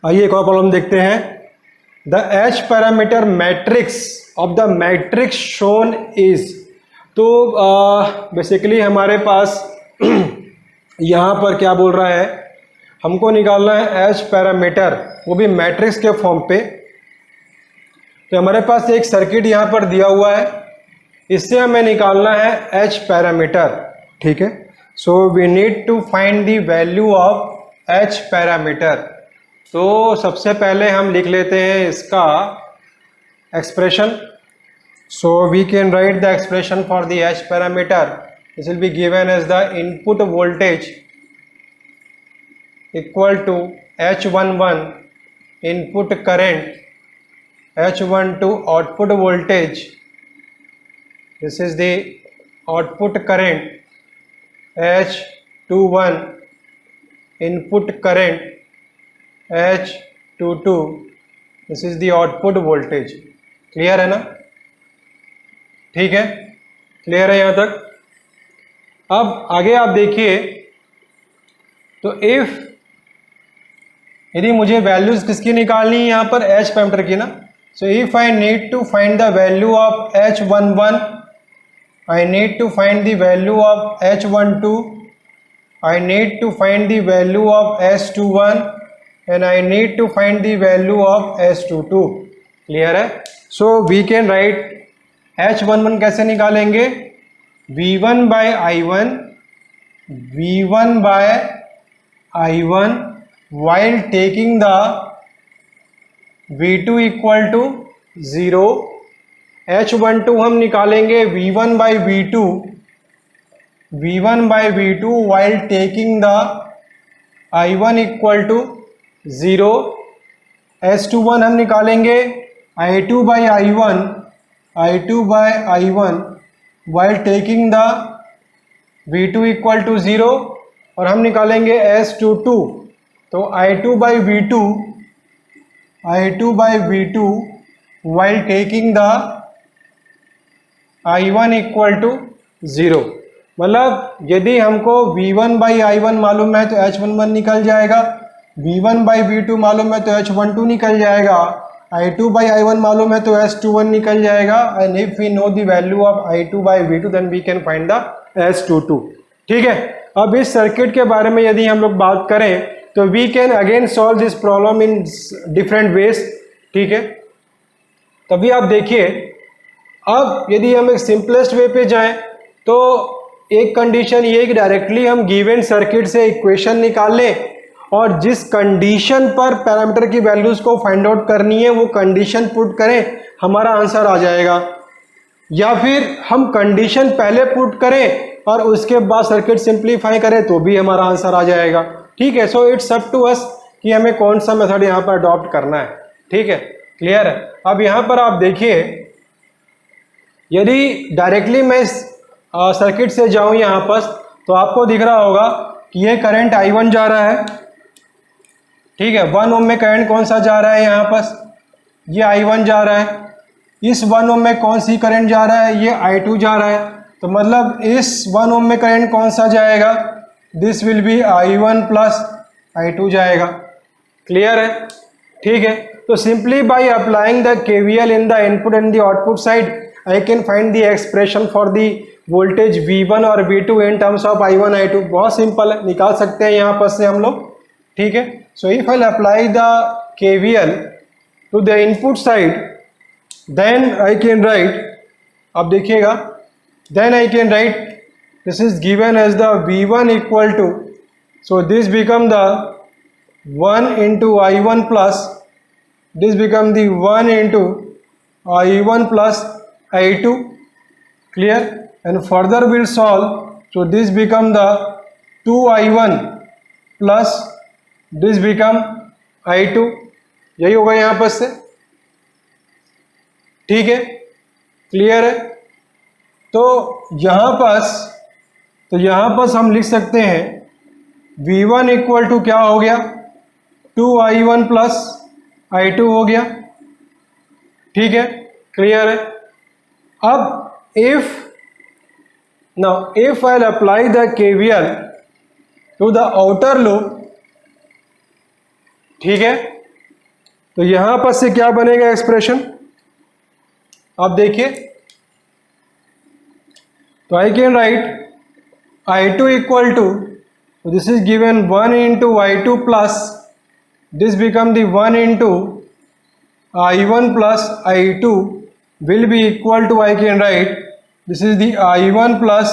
आइए एक और प्रॉब्लम देखते हैं। The H parameter matrix of the matrix shown is. तो बेसिकली हमारे पास यहाँ पर क्या बोल रहा है, हमको निकालना है एच पैरामीटर, वो भी मैट्रिक्स के फॉर्म पे। तो हमारे पास एक सर्किट यहाँ पर दिया हुआ है, इससे हमें निकालना है एच पैरामीटर। ठीक है, so we need to find the value of H parameter. तो सबसे पहले हम लिख लेते हैं इसका expression. So we can write the expression for the H parameter. This will be given as the input voltage equal to H11 input current, H12 output voltage, this is the output current, H21 input current, H22 this is the output voltage। Clear है ना? ठीक है, clear है यहाँ तक? अब आगे आप देखिए, तो इफ यदि मुझे वैल्यूज किसकी निकालनी है यहाँ पर, एच पैरामीटर की ना। So if I need to find the value of H11, I need to find the value of H12, I need to find the value of S21 and I need to find the value of S22। Clear है? So we can write H11 कैसे निकालेंगे, V1 by I1, V1 by I1 while taking the V2 equal to 0। H12 हम निकालेंगे V1 by V2, V1 by V2 while taking the I1 equal to 0। S21 हम निकालेंगे I2 by I1, I2 by I1 while taking the V2 equal to 0। और हम निकालेंगे S22, तो I2 by V2, I2 by V2 while taking the I1 equal to 0। मतलब यदि हमको V1 by I1 मालूम है तो H11 निकल जाएगा, V1 बाई V2 मालूम है तो H12 निकल जाएगा, I2 बाई I1 मालूम है तो S21 निकल जाएगा। And if we know the value of I2 by V2 then we can find the S22। ठीक है, अब इस सर्किट के बारे में यदि हम लोग बात करें तो we can again solve this problem in different ways. ठीक है, तभी आप देखिए, अब यदि हम एक सिंपलेस्ट वे पे जाएं तो एक कंडीशन ये कि डायरेक्टली हम गिवन सर्किट से इक्वेशन निकाल लें और जिस कंडीशन पर पैरामीटर की वैल्यूज को फाइंड आउट करनी है वो कंडीशन पुट करें, हमारा आंसर आ जाएगा। या फिर हम कंडीशन पहले पुट करें और उसके बाद सर्किट सिंप्लीफाई करें तो भी हमारा आंसर आ जाएगा। ठीक है, so it's up to us कि हमें कौन सा मेथड यहाँ पर अडॉप्ट करना है। ठीक है, क्लियर है? अब यहाँ पर आप देखिए, यदि डायरेक्टली मैं सर्किट से जाऊं यहाँ पर तो आपको दिख रहा होगा कि ये करंट I1 जा रहा है। ठीक है, 1 ओम में करंट कौन सा जा रहा है यहाँ पर, ये I1 जा रहा है। इस 1 ओम में कौन सी करंट जा रहा है, ये I2 जा रहा है। तो मतलब इस 1 ओम में करंट कौन सा जाएगा, this will B I1 plus I2 जाएगा। क्लियर है? ठीक है, तो simply by applying the KVL in the input and the output side I can find the expression for the voltage V1 और V2 in terms of I1 I2। बहुत simple है, निकाल सकते हैं यहाँ पर से हम लोग। ठीक है, so if I apply the KVL to the input side then I can write, अब देखिएगा, then I can write this is given as the V1 equal to, so this become the 1 into I1 plus this become the 1 into I1 plus I2। clear, and further we'll solve, so this become the 2I1 plus this become I2। यही होगा यहाँ पर से। ठीक है, clear है? तो यहाँ पर हम लिख सकते हैं V1 इक्वल टू क्या हो गया, 2I1 प्लस I2 हो गया। ठीक है, क्लियर है? अब if I'll apply the KVL to the outer loop, ठीक है, तो यहां पर से क्या बनेगा एक्सप्रेशन, आप देखिए। तो I can write I2 equal to, this is given 1 into I2 plus this become the 1 into I1 plus I2 will be equal to, I can write, this is the I1 plus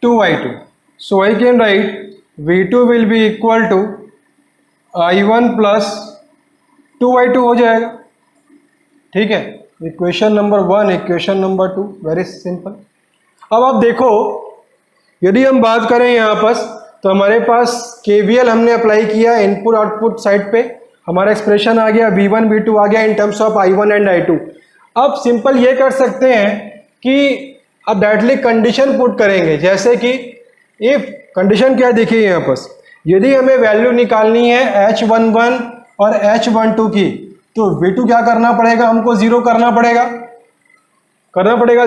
2I2. So I can write V2 will be equal to I1 plus 2I2 हो जाएगा। ठीक है, equation number 1, equation number 2, very simple. अब आप देखो, यदि हम बात करें यहाँ पर, तो हमारे पास KVL हमने अप्लाई किया इनपुट आउटपुट साइड पे, हमारा एक्सप्रेशन आ गया V1 V2 आ गया in terms of I1 and I2। अब सिंपल ये कर सकते हैं कि अब डायरेक्टली कंडीशन पुट करेंगे, जैसे कि इफ कंडीशन क्या देखिए यहाँ पर, यदि हमें वैल्यू निकालनी है H11 और H12 की, तो V2 क्या करना पड़ेगा, हमको 0 करना पड़ेगा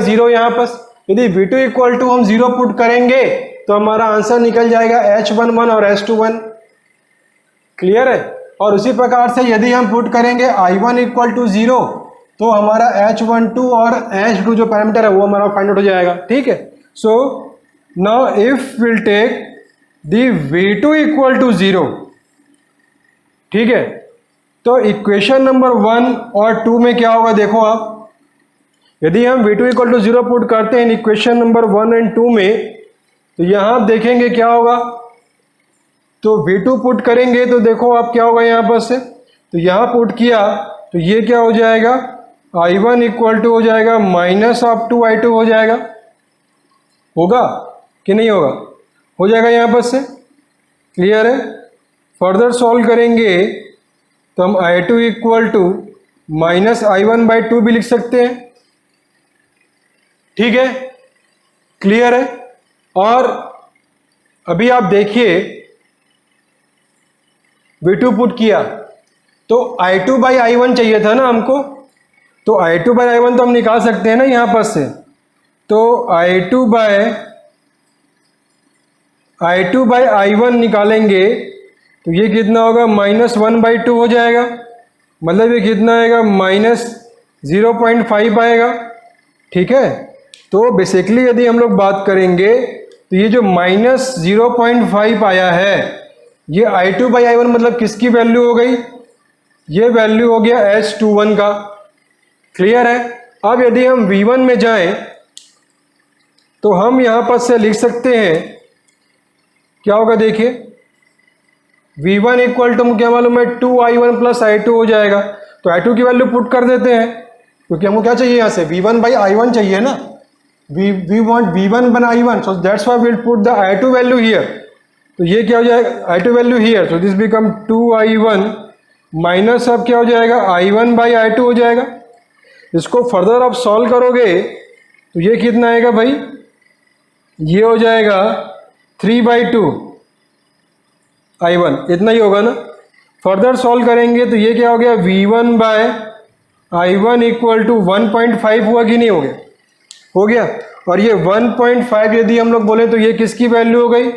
0 यहाँ पर। यदि V2 इक्वल टू हम 0 पुट करेंगे तो हमारा आंसर निकल जाएगा H11 और H21। क्लियर है। और उसी प्रकार से यदि हम पुट करेंगे I1 इक्वल टू 0, तो हमारा H12 और H2 जो पैरामीटर है वो हमारा फाइंड आउट हो जाएगा। ठीक है। So now if will take the V2 equal to 0, ठीक है, तो इक्वेशन नंबर 1 और 2 में क्या होगा देखो आप, यदि हम V2 इक्वल टू 0 पुट करते हैं इक्वेशन नंबर 1 एंड 2 में, तो यहां आप देखेंगे क्या होगा, तो V2 पुट करेंगे तो देखो आप क्या होगा यहाँ पर से, तो यहाँ पुट किया तो ये क्या हो जाएगा, I1 इक्वल टू हो जाएगा माइनस ऑफ 2I2 हो जाएगा, होगा कि नहीं होगा, हो जाएगा यहाँ पर से। क्लियर है। फर्दर सॉल्व करेंगे तो हम I2 equal to minus I1 by 2 भी लिख सकते हैं। ठीक है, क्लियर है। और अभी आप देखिए V2 पुट किया तो I2 बाई I1 चाहिए था ना हमको, तो I2 बाई I1 तो हम निकाल सकते हैं ना यहाँ पर से, तो I2 बाई I1 निकालेंगे तो ये कितना होगा, -1/2 हो जाएगा, मतलब ये कितना आएगा, -0.5 आएगा। ठीक है। तो बेसिकली यदि हम लोग बात करेंगे तो ये जो -0.5 आया है, ये I2 बाई I1 मतलब किसकी वैल्यू हो गई, ये वैल्यू हो गया H21 का। क्लियर है। अब यदि हम V1 में जाएं तो हम यहां पर से लिख सकते हैं, क्या होगा देखिए, V1 इक्वल टू क्या मालूम है, 2I1 प्लस I2 हो जाएगा। तो I2 की वैल्यू पुट कर देते हैं, क्योंकि हमको क्या चाहिए, यहां से V1 बाई I1 चाहिए ना, we want V1 by I1, so that's why we'll put the I2 value here। तो ये क्या हो जाएगा, I2 value here, so this become 2I1 minus अब क्या हो जाएगा, I1 बाई I2 हो जाएगा। इसको फर्दर आप सॉल्व करोगे तो ये कितना आएगा भाई, ये हो जाएगा 3/2 I1, इतना ही होगा ना। फर्दर सॉल्व करेंगे तो ये क्या हो गया, V1 bye I1 equal to 1.5 हुआ कि नहीं हो गया, हो गया। और ये 1.5 यदि हम लोग बोले तो ये किसकी वैल्यू हो गई,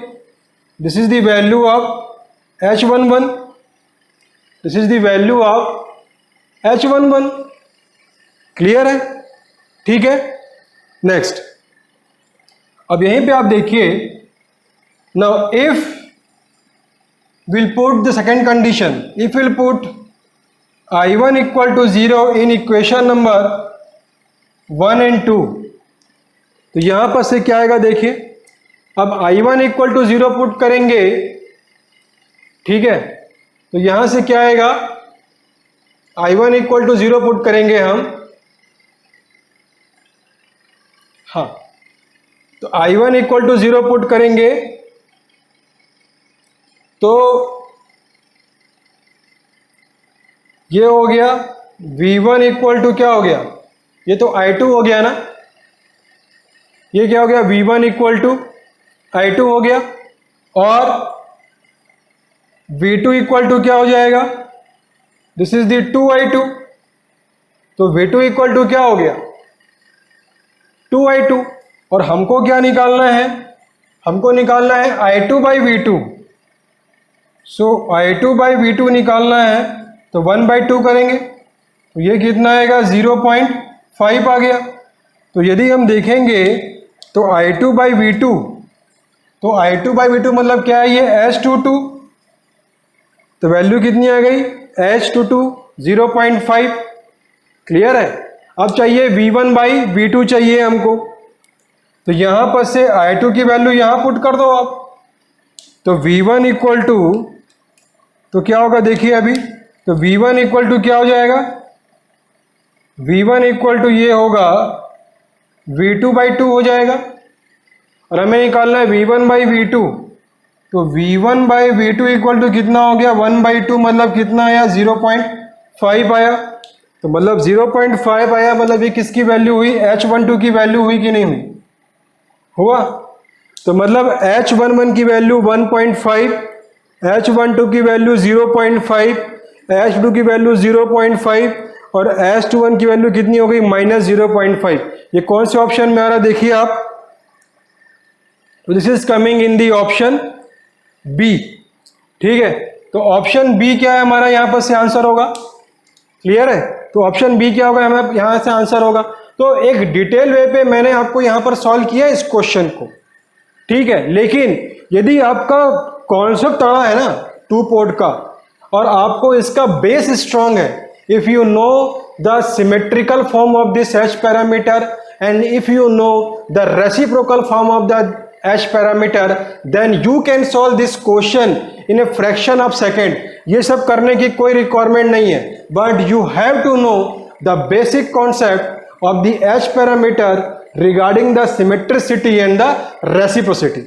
this is the value of H11, this is the value of H11। Clear है। ठीक है। नेक्स्ट, अब यहीं पे आप देखिए, now if we'll put the second condition, if we'll put I1 equal to 0 in equation number 1 and 2, तो यहां पर से क्या आएगा देखिए, अब I1 इक्वल टू 0 पुट करेंगे, ठीक है, तो यहां से क्या आएगा, I1 इक्वल टू 0 पुट करेंगे हम, हाँ, तो I1 इक्वल टू 0 पुट करेंगे तो ये हो गया V1 इक्वल टू क्या हो गया, ये तो I2 हो गया ना, ये क्या हो गया, V1 इक्वल टू I2 हो गया, और V2 इक्वल टू क्या हो जाएगा, दिस इज दी 2I2, तो V2 इक्वल टू क्या हो गया, 2I2। और हमको क्या निकालना है, हमको निकालना है I2 by V2। So I2 by V2 निकालना है, तो 1/2 करेंगे तो ये कितना आएगा 0.5 आ गया। तो यदि हम देखेंगे तो I2/V2, तो I2/V2 मतलब क्या है, ये H22, तो वैल्यू कितनी आ गई H22 0.5। क्लियर है। अब चाहिए V1/V2 चाहिए हमको, तो यहां पर से I2 की वैल्यू यहां पुट कर दो आप, तो V1 इक्वल टू, तो क्या होगा देखिए अभी, तो V1 इक्वल टू क्या हो जाएगा, V1 इक्वल टू ये होगा V2/2 हो जाएगा, और हमें निकालना है V1/V2, तो V1/V2 इक्वल टू कितना हो गया 1/2, मतलब कितना आया 0.5 आया। तो मतलब 0.5 आया, मतलब ये किसकी वैल्यू हुई, H12 की वैल्यू हुई कि नहीं हुई, हुआ। तो मतलब H11 की वैल्यू 1.5, H12 की वैल्यू 0.5, H2 की वैल्यू 0.5 और H21 की वैल्यू कितनी हो गई -0.5। ये कौन से ऑप्शन में आ रहा है देखिए आप, तो this is coming in the option B. ठीक है, तो ऑप्शन बी क्या है हमारा, यहां पर से आंसर होगा। क्लियर है, तो ऑप्शन बी क्या होगा, हमें यहां से आंसर होगा। तो एक डिटेल वे पे मैंने आपको यहां पर सॉल्व किया इस क्वेश्चन को, ठीक है। लेकिन यदि आपका कॉन्सेप्ट तड़ा है ना 2 पोर्ट का, और आपको इसका बेस स्ट्रांग है, if you know the symmetrical form of this H parameter and if you know the reciprocal form of the H parameter, then you can solve this question in a fraction of second. ये सब करने की कोई requirement नहीं है, but you have to know the basic concept of the H parameter regarding the symmetricity and the reciprocity।